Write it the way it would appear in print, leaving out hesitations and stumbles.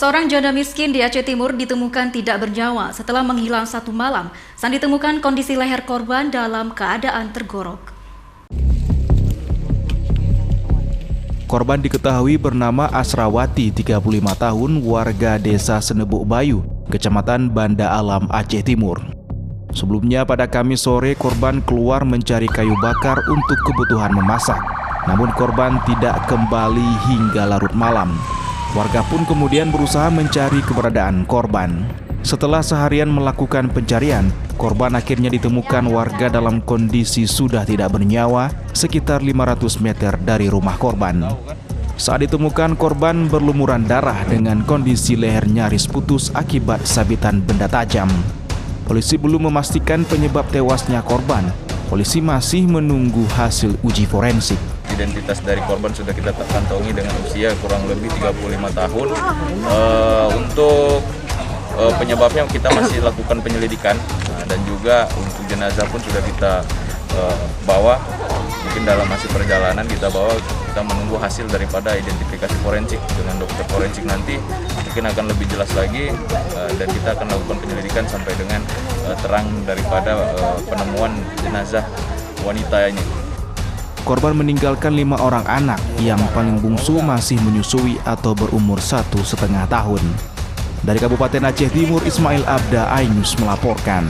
Seorang janda miskin di Aceh Timur ditemukan tidak bernyawa setelah menghilang 1 malam. Saat ditemukan kondisi leher korban dalam keadaan tergorok. Korban diketahui bernama Asrawati, 35 tahun, warga desa Senebuk Bayu, Kecamatan Banda Alam, Aceh Timur. Sebelumnya pada Kamis sore, korban keluar mencari kayu bakar untuk kebutuhan memasak. Namun korban tidak kembali hingga larut malam. Warga pun kemudian berusaha mencari keberadaan korban. Setelah seharian melakukan pencarian, korban akhirnya ditemukan warga dalam kondisi sudah tidak bernyawa sekitar 500 meter dari rumah korban. Saat ditemukan, korban berlumuran darah dengan kondisi leher nyaris putus akibat sabitan benda tajam. Polisi belum memastikan penyebab tewasnya korban. Polisi masih menunggu hasil uji forensik. Identitas dari korban sudah kita kantongi dengan usia kurang lebih 35 tahun. Untuk penyebabnya kita masih lakukan penyelidikan, dan juga untuk jenazah pun sudah kita bawa. Mungkin dalam hasil perjalanan kita menunggu hasil daripada identifikasi forensik dengan dokter forensik nanti mungkin akan lebih jelas lagi, dan kita akan lakukan penyelidikan sampai dengan terang daripada penemuan jenazah wanita ini. Korban meninggalkan 5 orang anak, yang paling bungsu masih menyusui atau berumur 1,5 tahun. Dari Kabupaten Aceh Timur, Ismail Abda, iNews melaporkan.